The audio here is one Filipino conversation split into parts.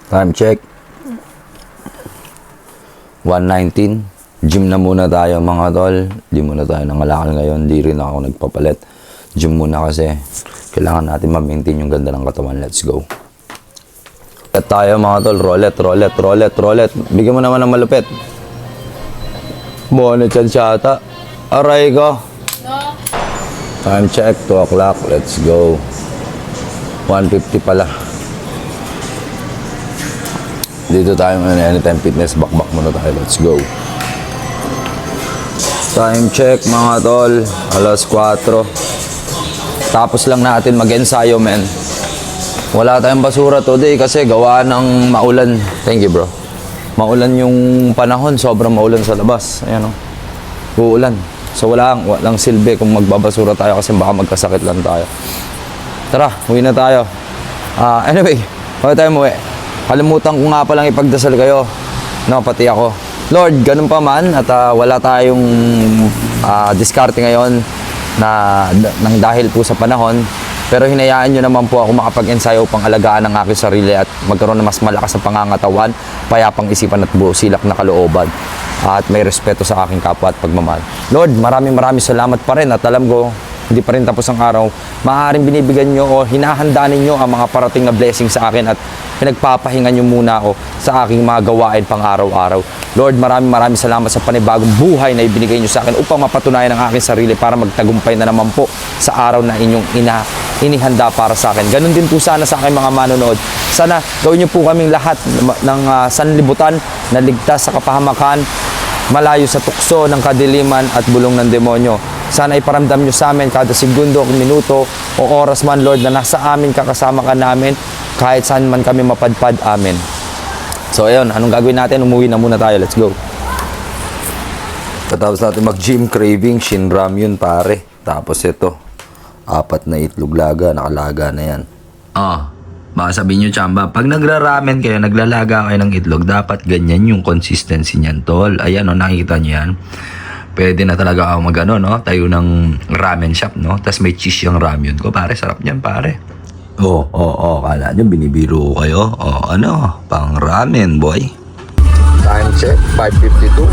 Time check. 1:19. Gym na muna tayo mga tol. Di muna tayo nangalakal ngayon. Di rin ako nagpapalit. Gym muna kasi kailangan natin ma-maintain yung ganda ng katawan. Let's go. At tayo mga tol. Roulette. Bigyan mo naman ng malupit. Bonnet yan siya ata. Aray ko. Time check. 2 o'clock. Let's go. 1:50 pala. Dito tayo muna, Anytime Fitness, bakbak muna tayo. Let's go. Time check mga tol, alas 4. Tapos lang natin mag-ensayo, men. Wala tayong basura today kasi gawa ng maulan. Thank you, bro. Maulan yung panahon, sobrang maulan sa labas. Ayan o. Uulan. So walang silbi kung magbabasura tayo kasi baka magkasakit lang tayo. Tara, uwi na tayo. Anyway, huwag tayo umuwi. Kalimutan ko nga palang ipagdasal kayo. No, pati ako. Lord, ganun pa man at wala tayong diskarte ngayon nang dahil po sa panahon. Pero hinayaan nyo naman po ako makapag-ensayo upang alagaan ang aking sarili at magkaroon ng mas malakas na pangangatawan, payapang isipan at busilak na kalooban. At may respeto sa aking kapwa at pagmamahal. Lord, maraming salamat pa rin at alam ko, hindi pa rin tapos ang araw. Maaaring binibigyan nyo o hinahandaan ninyo ang mga parating na blessing sa akin at pinagpapahingan nyo muna ako sa aking mga gawain pang araw-araw. Lord, maraming salamat sa panibagong buhay na ibinigay nyo sa akin upang mapatunayan ang aking sarili para magtagumpay na naman po sa araw na inyong inihanda para sa akin. Ganon din po sana sa aking mga manonood. Sana gawin nyo po kaming lahat ng sanlibutan na ligtas sa kapahamakan, malayo sa tukso ng kadiliman at bulong ng demonyo. Sana iparamdam nyo sa amin kada segundo, minuto o oras man, Lord, na nasa amin kakasama ka namin kahit saan man kami mapadpad. Amen. So ayun, anong gagawin natin? Umuwi na muna tayo. Let's go. Tapos natin mag-gym, craving, Shin Ramyun pare. Tapos ito, 4 na itlog laga, nakalaga na yan. Baka sabihin nyo, Chamba, pag nagra-ramen kayo, naglalaga kayo ng itlog, dapat ganyan yung consistency niyan, tol. Ayan, nakikita nyo yan. Pwede na talaga ako mag-ano, no? Tayo ng ramen shop, no? Tapos may cheese yung ramyun ko, pare. Sarap niyan, pare. Kala nyo, binibiro ko kayo. Pang ramen, boy. Time check, 5:52.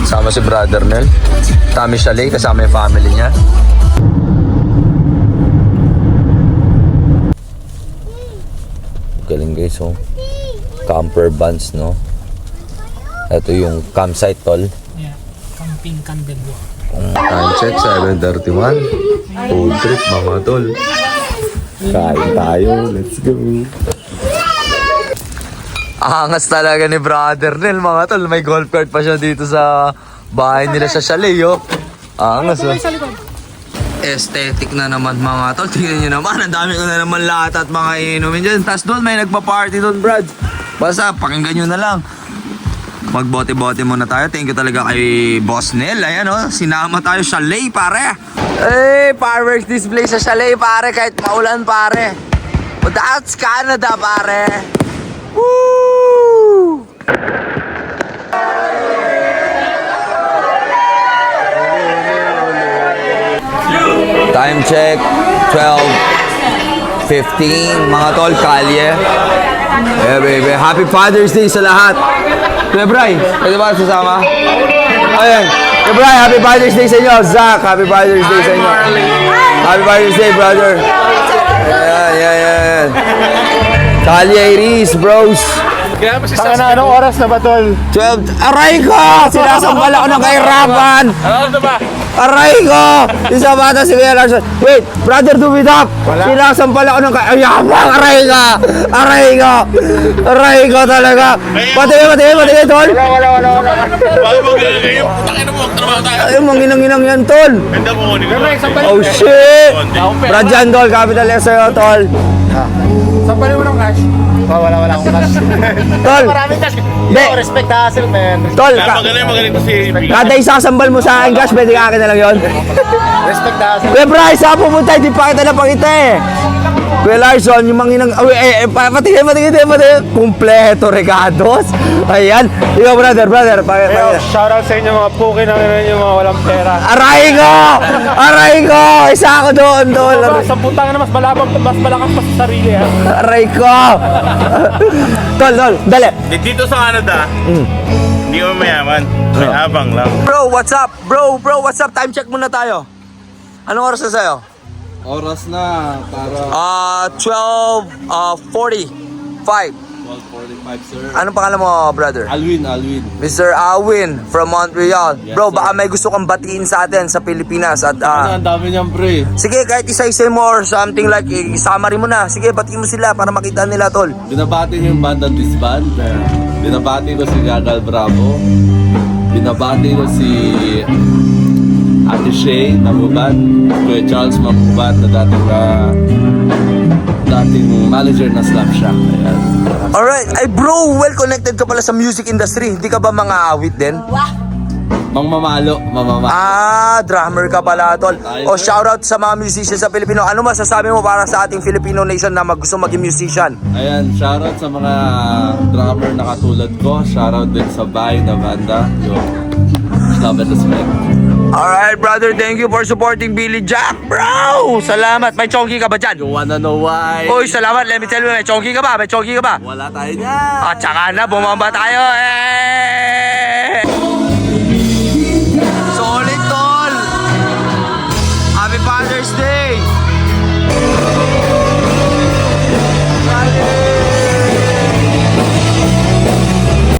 Kasama si Brother Nel. Tommy Chalet, kasama yung family niya. Galing guys, oh. Camper vans, no? Ito yung campsite, tol. Yeah, camping Candegua. Time check, 7:31. Food trip, mga tol. Kain tayo, let's go. Angas talaga ni Brother Nel, mga tol. May golf cart pa siya dito sa bahay nila sa chalet, oh. Angas, oh. Aesthetic na naman, mga tol. Tingnan nyo naman, ang dami ko na naman lahat at mga inumin dyan. Tapos doon, may nagpa-party doon, Brad. Basta, pakinggan nyo na lang. Magbote-bote muna tayo. Thank you talaga kay Boss Nel. Ayan, oh. Sinama tayo sa chalet, pare. Fireworks display sa chalet, pare. Kahit maulan, pare. But that's Canada, pare. Woo! Time check, 12:15. Mga tol, kalye. Yeah, baby. Happy Father's Day sa lahat. Kuya Bray, pwede ba sasama? Ayan. Kuya Bray, Happy Father's Day sa inyo. Zach, Happy Father's Day sa inyo. Happy Father's Day, brother. Ayan. Kalye Iris, bros. Anong oras na ba, tol? 12. Aray ko! Sinasambal ako ng kahirapan. Ano ba? Aray ko! Isa bata si Kuya Larson. Wait, brother, do it up! Sinasampal ako ng ayabang! Aray ka! Aray ko talaga! Patingin, tol! Wala. Bakit mo ginagawa kayo? Putangin na mo, magtrabaho tayo. Ay, manginang-inang yan, tol! Ganda mo, Oh, shit! Brad Jan, tol. Capital S sa'yo, tol. Sampalin mo ng cash. Wala akong cash. Tol! Maraming cash. Be. Respect hustle, man. Tol, Magaling to si kada isasambal mo sa akin, cash, pwede ka akin na lang yun. Respect hustle. Kuya Bryce, saan pupunta? Hindi pa kita napakita eh. Kuya Larson, yung manginang... Patingin. Kompleto regados. Ayan. Ikaw, brother. Shoutout sa inyo mga puki na yung mga walang pera. Aray ko! Isa ako doon. Sa putang na mas malakas pa sa sarili ha. Aray ko! Tol, dali. Dito sa Canada, hindi mo mayaman. May abang lang. Bro, what's up? Bro, what's up? Time check muna tayo. Anong oras na sa'yo? Oras na para 12:45. 12:45, sir. Anong pangalan mo, brother? Alwin. Mr. Alwin from Montreal. Yes, Bro, sir. baka may gusto kang batiin sa atin sa Pilipinas at Ang dami niyang pre. sige, kahit isa-isa mo or something like summary mo na. Sige, batiin mo sila para makita nila, tol. Binabati niyo yung banda Disband. Binabati ko si Gagal Bravo. Binabati ko si Ate Shay Maguban. Kuya Charles Maguban na dating manager na Slap Shack. Ayan. Alright. Ay bro, well connected ka pala sa music industry. Hindi ka ba mga awit din? Mamamalo. Drummer ka pala, tol. O shoutout sa mga musicians sa Pilipino. Ano masasabi mo para sa ating Filipino nation na gusto maging musician? Ayan, shoutout sa mga drummer na katulad ko. Shoutout din sa bahay na banda. Love and respect. Alright, brother. Thank you for supporting Billy Jack, bro. Salamat. May chonky ka ba dyan? You wanna know why? Uy, salamat. Let me tell you, may chonky ka ba? Wala tayo niyan. At saka na, bumamba tayo. Solid, tol. Happy Father's Day.